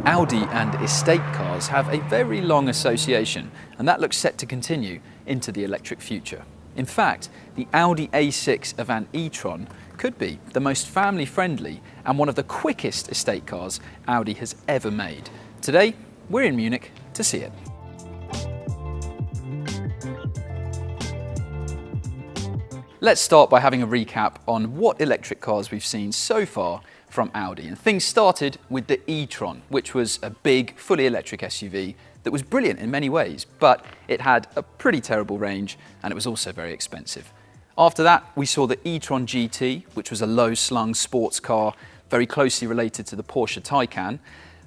Audi and estate cars have a very long association, and that looks set to continue into the electric future. In fact, the Audi A6 Avant e-tron could be the most family-friendly and one of the quickest estate cars Audi has ever made. Today, we're in Munich to see it. Let's start by having a recap on what electric cars we've seen so far from Audi. And things started with the e-tron, which was a big, fully electric SUV that was brilliant in many ways, but it had a pretty terrible range and it was also very expensive. After that, we saw the e-tron GT, which was a low-slung sports car, very closely related to the Porsche Taycan.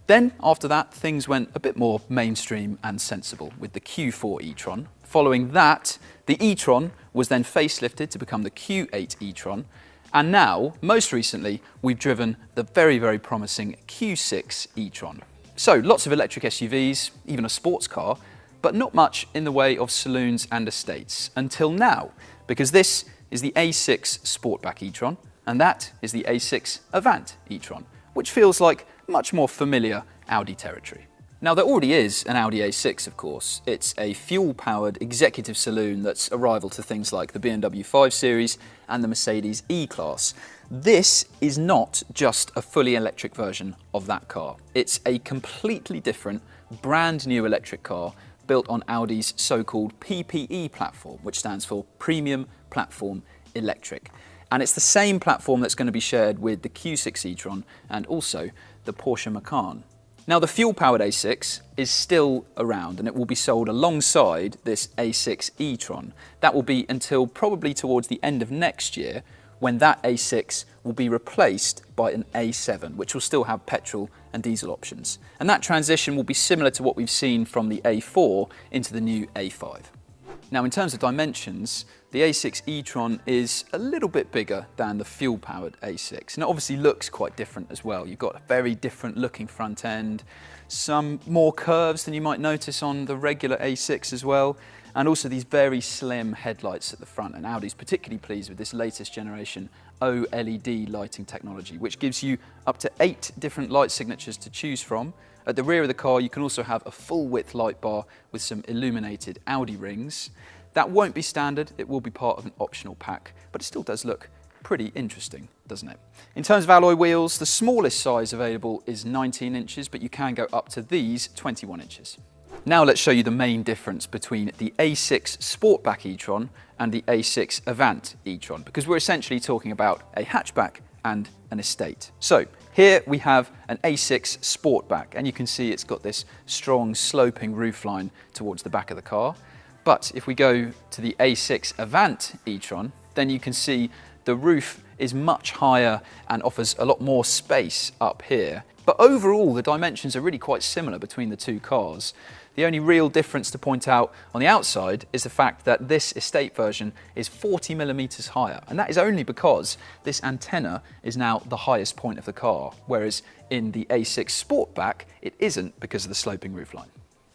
Then, after that, things went a bit more mainstream and sensible with the Q4 e-tron. Following that, the e-tron was then facelifted to become the Q8 e-tron. And now, most recently, we've driven the very, very promising Q6 e-tron. So, lots of electric SUVs, even a sports car, but not much in the way of saloons and estates until now, because this is the A6 Sportback e-tron, and that is the A6 Avant e-tron, which feels like much more familiar Audi territory. Now, there already is an Audi A6, of course. It's a fuel-powered executive saloon that's a rival to things like the BMW 5 Series and the Mercedes E-Class. This is not just a fully electric version of that car. It's a completely different, brand new electric car built on Audi's so-called PPE platform, which stands for Premium Platform Electric. And it's the same platform that's going to be shared with the Q6 e-tron and also the Porsche Macan. Now, the fuel-powered A6 is still around and it will be sold alongside this A6 e-tron. That will be until probably towards the end of next year, when that A6 will be replaced by an A7, which will still have petrol and diesel options. And that transition will be similar to what we've seen from the A4 into the new A5. Now, in terms of dimensions, the A6 e-tron is a little bit bigger than the fuel-powered A6, and it obviously looks quite different as well. You've got a very different looking front end, some more curves than you might notice on the regular A6 as well, and also these very slim headlights at the front. And Audi's particularly pleased with this latest generation OLED lighting technology, which gives you up to 8 different light signatures to choose from. At the rear of the car, you can also have a full-width light bar with some illuminated Audi rings. That won't be standard, it will be part of an optional pack, but it still does look pretty interesting, doesn't it? In terms of alloy wheels, the smallest size available is 19 inches, but you can go up to these 21 inches. Now let's show you the main difference between the A6 Sportback e-tron and the A6 Avant e-tron, because we're essentially talking about a hatchback and an estate. So here we have an A6 Sportback, and you can see it's got this strong sloping roofline towards the back of the car. But if we go to the A6 Avant e-tron, then you can see the roof is much higher and offers a lot more space up here. But overall, the dimensions are really quite similar between the two cars. The only real difference to point out on the outside is the fact that this estate version is 40mm higher, and that is only because this antenna is now the highest point of the car, whereas in the A6 Sportback, it isn't because of the sloping roofline.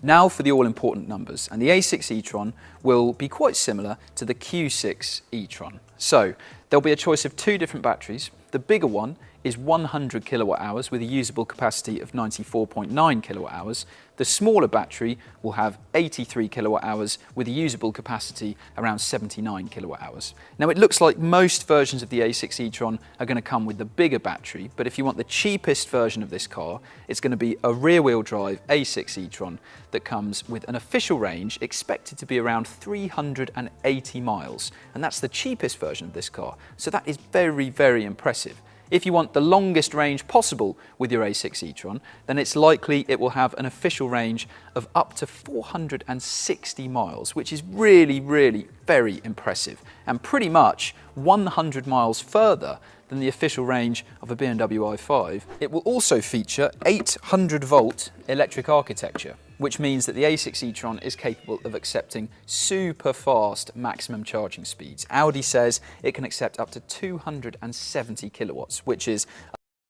Now for the all-important numbers, and the A6 e-tron will be quite similar to the Q6 e-tron. So there'll be a choice of 2 different batteries. The bigger one is 100 kilowatt hours with a usable capacity of 94.9 kilowatt hours. The smaller battery will have 83 kilowatt hours with a usable capacity around 79 kilowatt hours. Now, it looks like most versions of the A6 e-tron are going to come with the bigger battery, but if you want the cheapest version of this car, it's going to be a rear-wheel drive A6 e-tron that comes with an official range expected to be around 380 miles, and that's the cheapest version of this car. So that is very, very impressive. If you want the longest range possible with your A6 e-tron, then it's likely it will have an official range of up to 460 miles, which is really, really very impressive, and pretty much 100 miles further than the official range of a BMW i5. It will also feature 800-volt electric architecture, which means that the A6 e-tron is capable of accepting super fast maximum charging speeds. Audi says it can accept up to 270 kilowatts, which is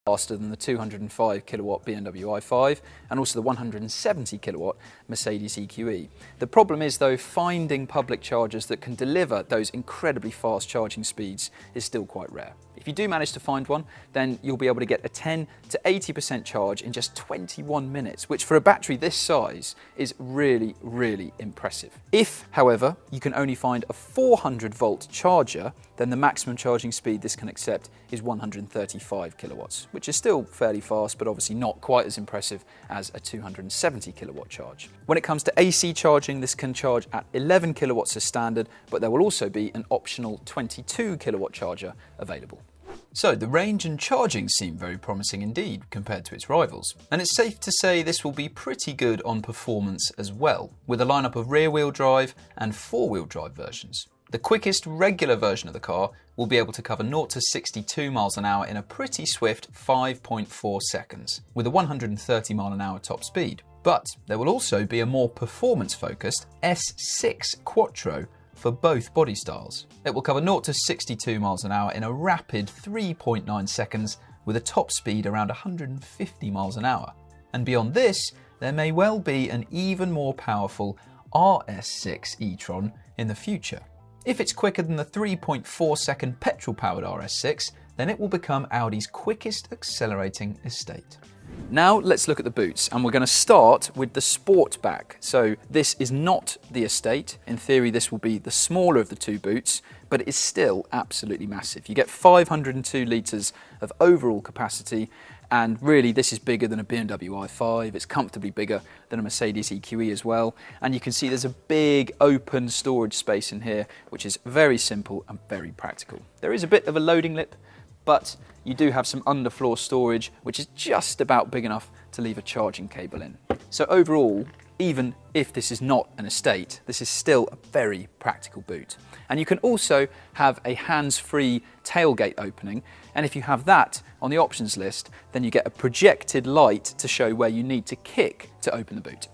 faster than the 205 kilowatt BMW i5 and also the 170 kilowatt Mercedes EQE. The problem is though, finding public chargers that can deliver those incredibly fast charging speeds is still quite rare. If you do manage to find one, then you'll be able to get a 10 to 80% charge in just 21 minutes, which for a battery this size is really, really impressive. If, however, you can only find a 400 volt charger, then the maximum charging speed this can accept is 135 kilowatts, which is still fairly fast, but obviously not quite as impressive as a 270 kilowatt charge. When it comes to AC charging, this can charge at 11 kilowatts as standard, but there will also be an optional 22 kilowatt charger available. So the range and charging seem very promising indeed compared to its rivals. And it's safe to say this will be pretty good on performance as well, with a lineup of rear-wheel drive and four-wheel drive versions. The quickest regular version of the car will be able to cover 0 to 62 miles an hour in a pretty swift 5.4 seconds, with a 130 mile an hour top speed. But there will also be a more performance-focused S6 Quattro for both body styles. It will cover 0 to 62 miles an hour in a rapid 3.9 seconds with a top speed around 150 miles an hour. And beyond this, there may well be an even more powerful RS6 e-tron in the future. If it's quicker than the 3.4 second petrol-powered RS6, then it will become Audi's quickest accelerating estate. Now let's look at the boots, and we're going to start with the Sportback. So this is not the estate. In theory this will be the smaller of the two boots, but it is still absolutely massive. You get 502 litres of overall capacity, and really this is bigger than a BMW i5. It's comfortably bigger than a Mercedes EQE as well, and you can see there's a big open storage space in here, which is very simple and very practical. There is a bit of a loading lip, but you do have some underfloor storage, which is just about big enough to leave a charging cable in. So overall, even if this is not an estate, this is still a very practical boot. And you can also have a hands-free tailgate opening, and if you have that on the options list, then you get a projected light to show where you need to kick to open the boot.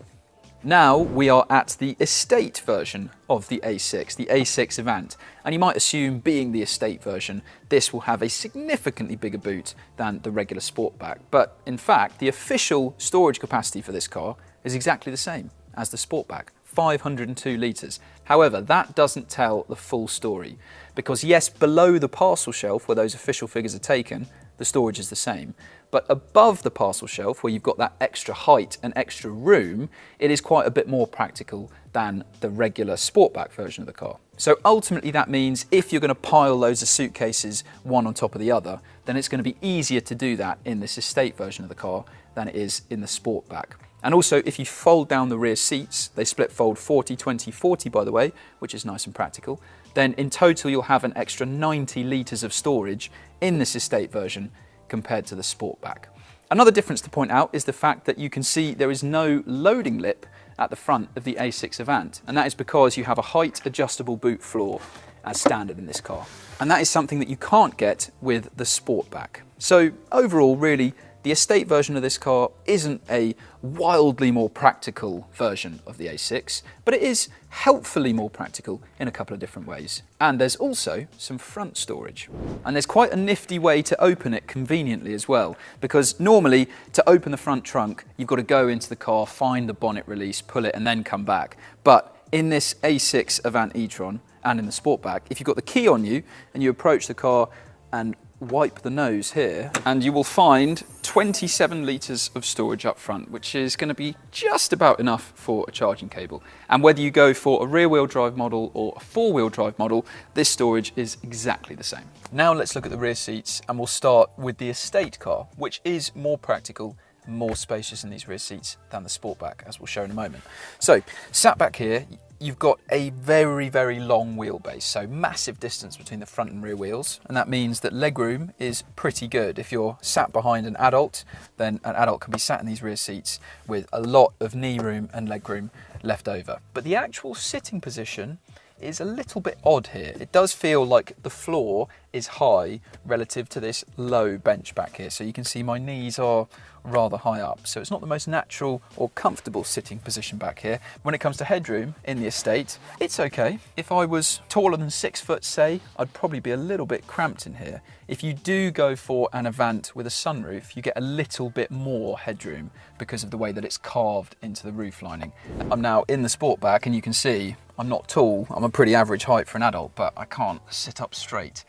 Now we are at the estate version of the A6, the A6 Avant, and you might assume, being the estate version, this will have a significantly bigger boot than the regular Sportback, but in fact the official storage capacity for this car is exactly the same as the Sportback, 502 litres. However, that doesn't tell the full story, because yes, below the parcel shelf where those official figures are taken, the storage is the same. But above the parcel shelf, where you've got that extra height and extra room, it is quite a bit more practical than the regular Sportback version of the car. So ultimately that means if you're going to pile loads of suitcases one on top of the other, then it's going to be easier to do that in this estate version of the car than it is in the Sportback. And also, if you fold down the rear seats, they split fold 40, 20, 40 by the way, which is nice and practical, then in total you'll have an extra 90 litres of storage in this estate version compared to the Sportback. Another difference to point out is the fact that you can see there is no loading lip at the front of the A6 Avant, and that is because you have a height adjustable boot floor as standard in this car. And that is something that you can't get with the Sportback. So overall, really, the estate version of this car isn't a wildly more practical version of the A6, but it is helpfully more practical in a couple of different ways. And there's also some front storage. And there's quite a nifty way to open it conveniently as well, because normally to open the front trunk, you've got to go into the car, find the bonnet release, pull it, and then come back. But in this A6 Avant e-tron and in the Sportback, if you've got the key on you and you approach the car and wipe the nose here, and you will find 27 litres of storage up front, which is going to be just about enough for a charging cable. And whether you go for a rear-wheel drive model or a four-wheel drive model, this storage is exactly the same. Now let's look at the rear seats, and we'll start with the estate car, which is more practical, more spacious in these rear seats than the Sportback, as we'll show in a moment. So, sat back here, you've got a very, very long wheelbase, so massive distance between the front and rear wheels, and that means that legroom is pretty good. If you're sat behind an adult, then an adult can be sat in these rear seats with a lot of knee room and legroom left over. But the actual sitting position is a little bit odd here. It does feel like the floor is high relative to this low bench back here. So you can see my knees are rather high up. So it's not the most natural or comfortable sitting position back here. When it comes to headroom in the estate, it's okay. If I was taller than 6 foot, say, I'd probably be a little bit cramped in here. If you do go for an Avant with a sunroof, you get a little bit more headroom because of the way that it's carved into the roof lining. I'm now in the Sportback and you can see I'm not tall. I'm a pretty average height for an adult, but I can't sit up straight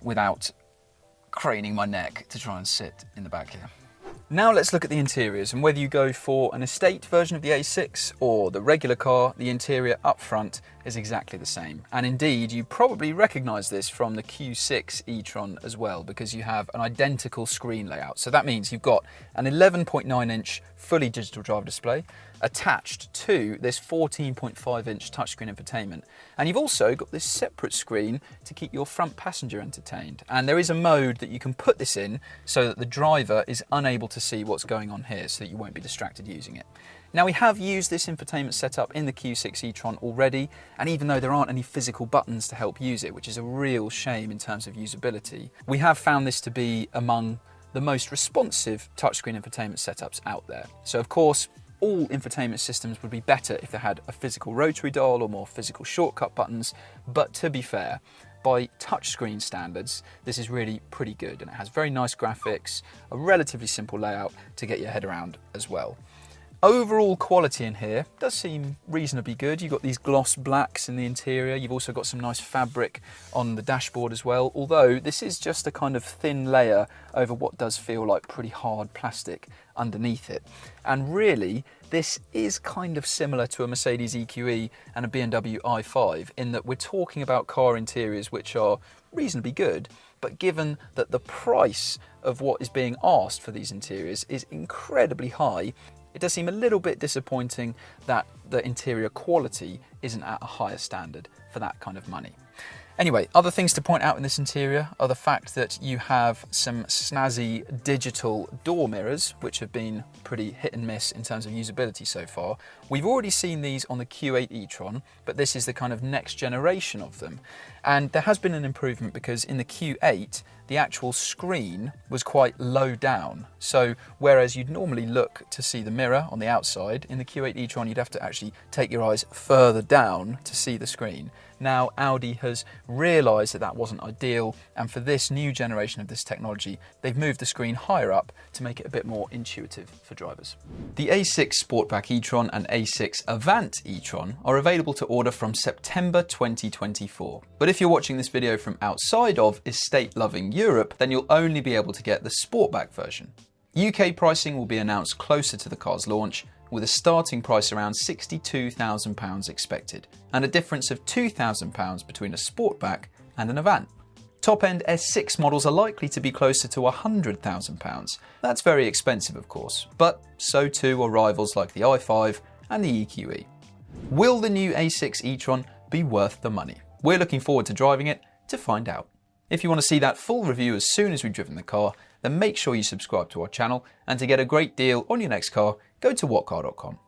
without craning my neck to try and sit in the back here. Now let's look at the interiors, and whether you go for an estate version of the A6 or the regular car, the interior up front is exactly the same. And indeed, you probably recognise this from the Q6 e-tron as well, because you have an identical screen layout. So that means you've got an 11.9-inch fully digital driver display attached to this 14.5-inch touchscreen infotainment. And you've also got this separate screen to keep your front passenger entertained. And there is a mode that you can put this in so that the driver is unable to see what's going on here, so that you won't be distracted using it. Now, we have used this infotainment setup in the Q6 e-tron already, and even though there aren't any physical buttons to help use it, which is a real shame in terms of usability, we have found this to be among the most responsive touchscreen infotainment setups out there. So of course, all infotainment systems would be better if they had a physical rotary dial or more physical shortcut buttons, but to be fair, by touchscreen standards, this is really pretty good, and it has very nice graphics, a relatively simple layout to get your head around as well. Overall quality in here does seem reasonably good. You've got these gloss blacks in the interior. You've also got some nice fabric on the dashboard as well, although this is just a kind of thin layer over what does feel like pretty hard plastic underneath it. And really, this is kind of similar to a Mercedes EQE and a BMW i5 in that we're talking about car interiors which are reasonably good, but given that the price of what is being asked for these interiors is incredibly high, it does seem a little bit disappointing that the interior quality isn't at a higher standard for that kind of money. Anyway, other things to point out in this interior are the fact that you have some snazzy digital door mirrors, which have been pretty hit and miss in terms of usability so far. We've already seen these on the Q8 e-tron, but this is the kind of next generation of them. And there has been an improvement because in the Q8, the actual screen was quite low down. So whereas you'd normally look to see the mirror on the outside, in the Q8 e-tron you'd have to actually take your eyes further down to see the screen. Now Audi has realised that that wasn't ideal, and for this new generation of this technology, they've moved the screen higher up to make it a bit more intuitive for drivers. The A6 Sportback e-tron and A6 Avant e-tron are available to order from September 2024. But if you're watching this video from outside of estate-loving Europe, then you'll only be able to get the Sportback version. UK pricing will be announced closer to the car's launch, with a starting price around £62,000 expected, and a difference of £2,000 between a Sportback and an Avant. Top-end S6 models are likely to be closer to £100,000. That's very expensive, of course, but so too are rivals like the i5 and the EQE. Will the new A6 e-tron be worth the money? We're looking forward to driving it to find out. If you want to see that full review as soon as we've driven the car, then make sure you subscribe to our channel, and to get a great deal on your next car, go to whatcar.com.